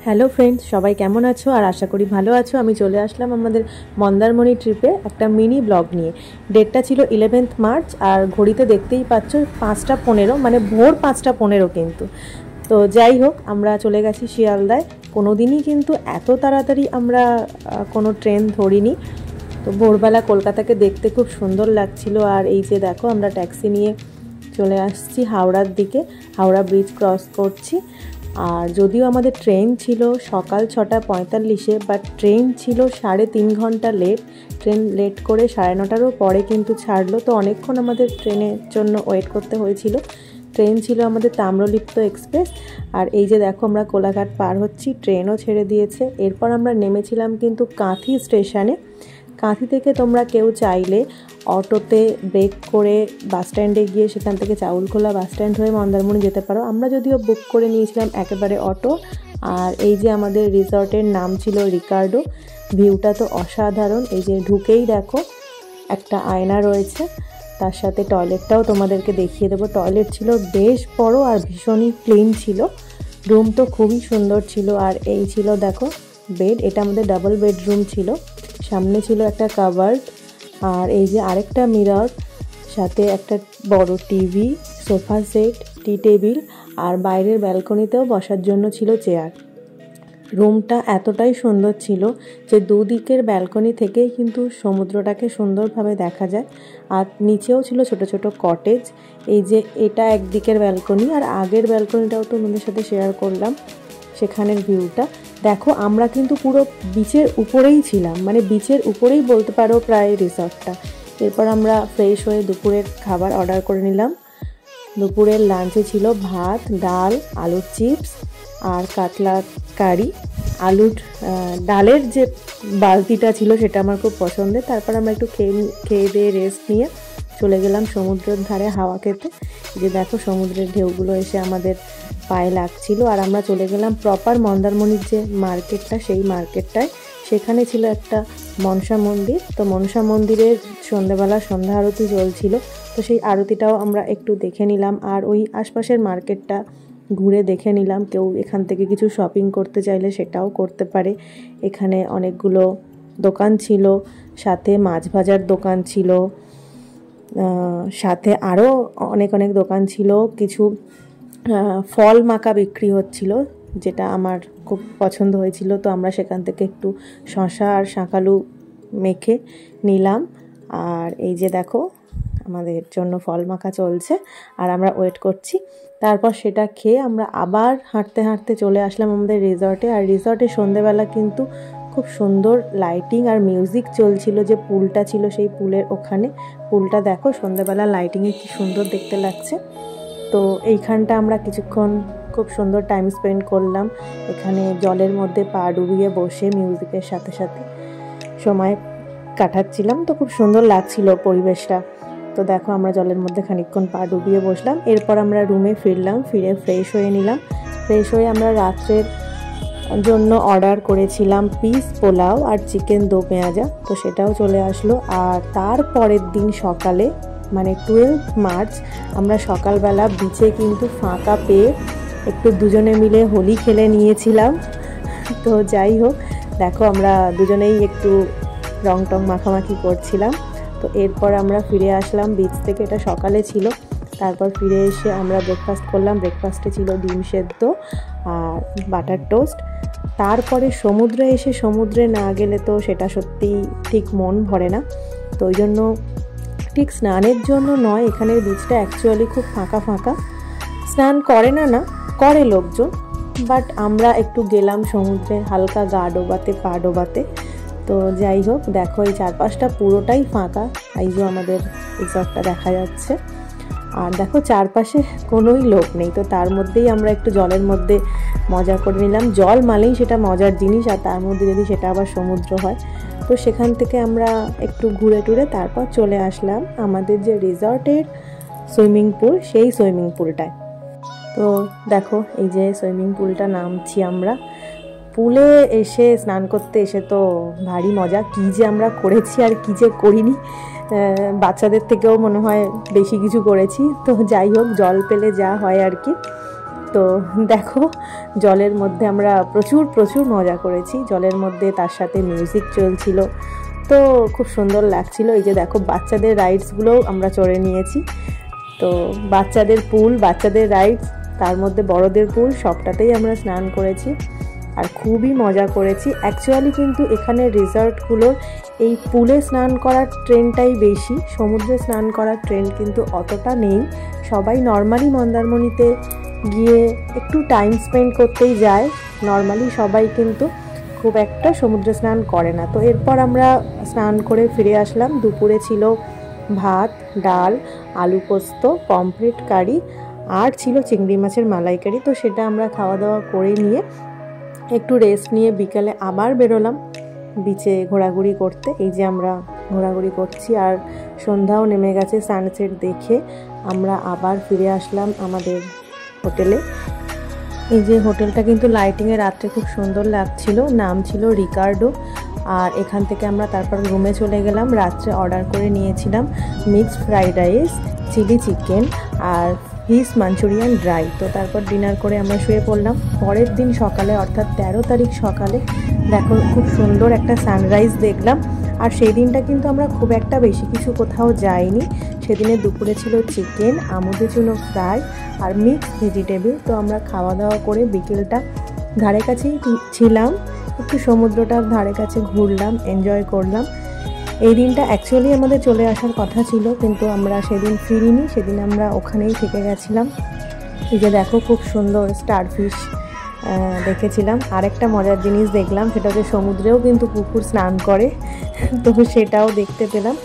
Hello friends, সবাই কেমন আছো? আর আশা করি ভালো আছো। আমি চলে আসলাম আমাদের মন্দারমণি ট্রিপে একটা মিনি ব্লগ নিয়ে। ডেটটা ছিল 11th মার্চ, আর ঘড়িতে দেখতেই পাচ্ছ 5টা 15, মানে ভোর 5টা 15 কিন্তু। তো যাই হোক, আমরা চলে গেছি শিয়ালদায়। কোনো দিনই কিন্তু এত তাড়াতাড়ি আমরা কোনো ট্রেন ধরিনি। তো ভোরবেলা কলকাতাকে দেখতে খুব সুন্দর লাগছিল। আর এই যে দেখো, আমরা ট্যাক্সি নিয়ে চলে আসছি হাওড়ার দিকে, হাওড়া ব্রিজ ক্রস করছি। আর যদিও আমাদের ট্রেন ছিল সকাল 6টা 45, বাট ট্রেন ছিল 3.5 ঘন্টা লেট। ট্রেন লেট করে 9:30টারও পরে কিন্তু ছাড়লো, তো অনেকক্ষণ আমাদের ট্রেনের জন্য ওয়েট করতে হয়েছিল। ট্রেন ছিল আমাদের তাম্রলিপ্ত এক্সপ্রেস। আর এই যে দেখো, আমরা কোলাঘাট পার হচ্ছি, ট্রেনও ছেড়ে দিয়েছে। এরপর আমরা নেমেছিলাম কিন্তু কাঁথি স্টেশনে। কাঁথি থেকে তোমরা কেউ চাইলে অটোতে ব্রেক করে বাস স্ট্যান্ডে গিয়ে সেখান থেকে চাউলখোলা বাস স্ট্যান্ড হয়ে মন্দারমণি যেতে পারো। আমরা যদিও বুক করে নিয়েছিলাম একেবারে অটো। আর এই যে আমাদের রিসর্টের নাম ছিল রিকার্ডো। ভিউটা তো অসাধারণ। এই যে ঢুকেই দেখো একটা আয়না রয়েছে, তার সাথে টয়লেটটাও তোমাদেরকে দেখিয়ে দেবো। টয়লেট ছিল বেশ বড় আর ভীষণই ক্লিন ছিল। রুম তো খুবই সুন্দর ছিল। আর এই ছিল দেখো বেড, এটা আমাদের ডাবল বেডরুম ছিল। সামনে ছিল একটা কাভার্ড, আর এই যে আরেকটা মিরর, সাথে একটা বড় টিভি, সোফা সেট, টি টেবিল, আর বাইরের ব্যালকনিতেও বসার জন্য ছিল চেয়ার। রুমটা এতটাই সুন্দর ছিল যে দুদিকের ব্যালকনি থেকেই কিন্তু সমুদ্রটাকে সুন্দরভাবে দেখা যায়। আর নিচেও ছিল ছোট ছোট কটেজ। এই যে এটা একদিকের ব্যালকনি, আর আগের ব্যালকনিটাও তো তোমাদের সাথে শেয়ার করলাম। সেখানের ভিউটা দেখো, আমরা কিন্তু পুরো বিচের উপরেই ছিলাম, মানে বিচের উপরেই বলতে পারো প্রায় রিসর্টটা। এরপর আমরা ফ্রেশ হয়ে দুপুরের খাবার অর্ডার করে নিলাম। দুপুরের লাঞ্চে ছিল ভাত, ডাল, আলুর চিপস আর কাতলা কারি। আলুর ডালের যে বালতিটা ছিল সেটা আমার খুব পছন্দের। তারপর আমরা একটু খেয়ে দিয়ে রেস্ট নিয়ে চলে গেলাম সমুদ্রের ধারে হাওয়া খেতে। যে দেখো সমুদ্রের ঢেউগুলো এসে আমাদের পায়ে লাগছিল। আর আমরা চলে গেলাম প্রপার মন্দারমণির যে মার্কেটটা, সেই মার্কেটটায়। সেখানে ছিল একটা মনসা মন্দির। তো মনসা মন্দিরের সন্ধ্যেবেলা সন্ধ্যা আরতি চলছিল, তো সেই আরতিটাও আমরা একটু দেখে নিলাম। আর ওই আশপাশের মার্কেটটা ঘুরে দেখে নিলাম। কেউ এখান থেকে কিছু শপিং করতে চাইলে সেটাও করতে পারে। এখানে অনেকগুলো দোকান ছিল, সাথে মাছ ভাজার দোকান ছিল, সাথে আরও অনেক দোকান ছিল। কিছু ফল মাখা বিক্রি হচ্ছিল, যেটা আমার খুব পছন্দ হয়েছিল। তো আমরা সেখান থেকে একটু শসা আর শাঁকালু মেখে নিলাম। আর এই যে দেখো আমাদের জন্য ফল মাখা চলছে, আর আমরা ওয়েট করছি। তারপর সেটা খেয়ে আমরা আবার হাঁটতে হাঁটতে চলে আসলাম আমাদের রিসর্টে। আর রিসর্টে সন্ধেবেলা কিন্তু খুব সুন্দর লাইটিং আর মিউজিক চলছিল। যে পুলটা ছিল সেই পুলের ওখানে, পুলটা দেখো সন্ধেবেলা লাইটিংয়ে কি সুন্দর দেখতে লাগছে। তো এইখানটা আমরা কিছুক্ষণ খুব সুন্দর টাইম স্পেন্ড করলাম। এখানে জলের মধ্যে পা ডুবিয়ে বসে মিউজিকের সাথে সাথে সময় কাটাচ্ছিলাম। তো খুব সুন্দর লাগছিল পরিবেশটা। তো দেখো আমরা জলের মধ্যে খানিকক্ষণ পা ডুবিয়ে বসলাম। এরপর আমরা রুমে ফিরলাম, ফিরে ফ্রেশ হয়ে নিলাম। ফ্রেশ হয়ে আমরা রাত্রের জন্য অর্ডার করেছিলাম পিস পোলাও আর চিকেন দো পেঁয়াজা, তো সেটাও চলে আসলো। আর তার পরের দিন সকালে, মানে 12th মার্চ, আমরা সকালবেলা বিচে কিন্তু ফাঁকা পেয়ে একটু দুজনে মিলে হোলি খেলে নিয়েছিলাম। তো যাই হোক, দেখো আমরা দুজনেই একটু রং টং মাখামাখি করছিলাম। তো এরপর আমরা ফিরে আসলাম বিচ থেকে, এটা সকালে ছিল। তারপর ফিরে এসে আমরা ব্রেকফাস্ট করলাম। ব্রেকফাস্টে ছিল ডিম সেদ্ধ আর বাটার টোস্ট। তারপরে সমুদ্রে এসে, সমুদ্রে না গেলে তো সেটা সত্যিই ঠিক মন ভরে না। তো ওই জন্য, ঠিক স্নানের জন্য নয়, এখানের বিচটা অ্যাকচুয়ালি খুব ফাঁকা ফাঁকা। স্নান করে না করে লোকজন, বাট আমরা একটু গেলাম সমুদ্রে হালকা গা ডোবাতে, পা ডোবাতে। তো যাই হোক, দেখো এই চারপাশটা পুরোটাই ফাঁকা। এই যে আমাদের রিসর্টটা দেখা যাচ্ছে। আর দেখো চারপাশে কোনোই লোক নেই। তো তার মধ্যেই আমরা একটু জলের মধ্যে মজা করে নিলাম। জল মানেই সেটা মজার জিনিস, আর তার মধ্যে যদি সেটা আবার সমুদ্র হয়। তো সেখান থেকে আমরা একটু ঘুরে টুরে তারপর চলে আসলাম আমাদের যে রিসর্টের সুইমিং পুল, সেই সুইমিং পুলটায়। তো দেখো এই যে সুইমিং পুলটা নামছি আমরা। পুলে এসে স্নান করতে এসে তো ভারী মজা। কী যে আমরা করেছি আর কী যে করিনি, বাচ্চাদের থেকেও মনে হয় বেশি কিছু করেছি। তো যাই হোক, জল পেলে যা হয় আর কি। তো দেখো জলের মধ্যে আমরা প্রচুর মজা করেছি, জলের মধ্যে তার সাথে মিউজিক চলছিল, তো খুব সুন্দর লাগছিল। এই যে দেখো বাচ্চাদের রাইডসগুলোও আমরা চড়ে নিয়েছি। তো বাচ্চাদের পুল, বাচ্চাদের রাইডস, তার মধ্যে বড়দের পুল, সবটাতেই আমরা স্নান করেছি আর খুবই মজা করেছি। অ্যাকচুয়ালি কিন্তু এখানে রিসর্টগুলোর এই পুলে স্নান করার ট্রেন্ডটাই বেশি, সমুদ্রে স্নান করার ট্রেন্ড কিন্তু অতটা নেই। সবাই নর্মালি মন্দারমণিতে গিয়ে একটু টাইম স্পেন্ড করতেই যায়, নর্মালি সবাই কিন্তু খুব একটা সমুদ্রে স্নান করে না। তো এরপর আমরা স্নান করে ফিরে আসলাম। দুপুরে ছিল ভাত, ডাল, আলু পোস্ত, পমফ্রেট কারি আর ছিল চিংড়ি মাছের মালাইকারি। তো সেটা আমরা খাওয়া দাওয়া করে নিয়ে একটু রেস্ট নিয়ে বিকালে আবার বেরোলাম বিচে ঘোরাঘুরি করতে। এই যে আমরা ঘোরাঘুরি করছি আর সন্ধ্যাও নেমে গেছে। সানসেট দেখে আমরা আবার ফিরে আসলাম আমাদের হোটেলে। এই যে হোটেলটা কিন্তু লাইটিংয়ে রাত্রে খুব সুন্দর লাগছিল, নাম ছিল রিকার্ডো। আর এখান থেকে আমরা তারপর রুমে চলে গেলাম। রাত্রে অর্ডার করে নিয়েছিলাম mixed fried rice, chilli chicken আর ফিশ মাঞ্চুরিয়ান ড্রাই। তো তারপর ডিনার করে আমরা শুয়ে পড়লাম। পরের দিন সকালে অর্থাৎ 13 তারিখ সকালে দেখো খুব সুন্দর একটা সানরাইজ দেখলাম। আর সেই দিনটা কিন্তু আমরা খুব একটা বেশি কিছু কোথাও যাইনি। সেদিনে দুপুরে ছিল চিকেন, আমুদে চুনো ফ্রাই আর মিক্স ভেজিটেবল। তো আমরা খাওয়া দাওয়া করে বিকেলটা ধারে কাছেই ছিলাম, একটু সমুদ্রটার ধারে কাছে ঘুরলাম, এনজয় করলাম। এই দিনটা অ্যাকচুয়ালি আমাদের চলে আসার কথা ছিল, কিন্তু আমরা সেদিন ফিরিনি, সেদিন আমরা ওখানেই থেকে গেছিলাম। এই যে দেখো খুব সুন্দর স্টারফিশ দেখেছিলাম। আরেকটা মজার জিনিস দেখলাম, সেটা হচ্ছে সমুদ্রেও কিন্তু কুকুর স্নান করে, তো সেটাও দেখতে পেলাম।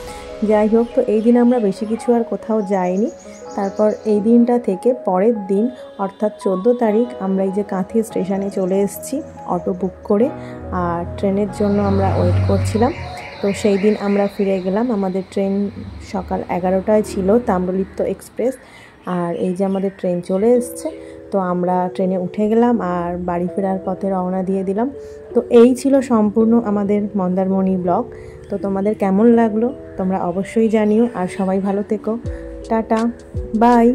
যাই হোক, তো এই দিন আমরা বেশি কিছু আর কোথাও যাইনি। তারপর এই দিনটা থেকে পরের দিন অর্থাৎ 14 তারিখ আমরা এই যে কাঁথি স্টেশনে চলে এসেছি অটো বুক করে, আর ট্রেনের জন্য আমরা ওয়েট করছিলাম। তো সেই দিন আমরা ফিরে গেলাম। আমাদের ট্রেন সকাল 11টায় ছিল, তাম্রলিপ্ত এক্সপ্রেস। আর এই যে আমাদের ট্রেন চলে এসছে, তো আমরা ট্রেনে উঠে গেলাম আর বাড়ি ফেরার পথে রওনা দিয়ে দিলাম। তো এই ছিল সম্পূর্ণ আমাদের মন্দারমণি ব্লগ। তো তোমাদের কেমন লাগলো তোমরা অবশ্যই জানিও, আর সবাই ভালো থেকো। Ta-ta, by.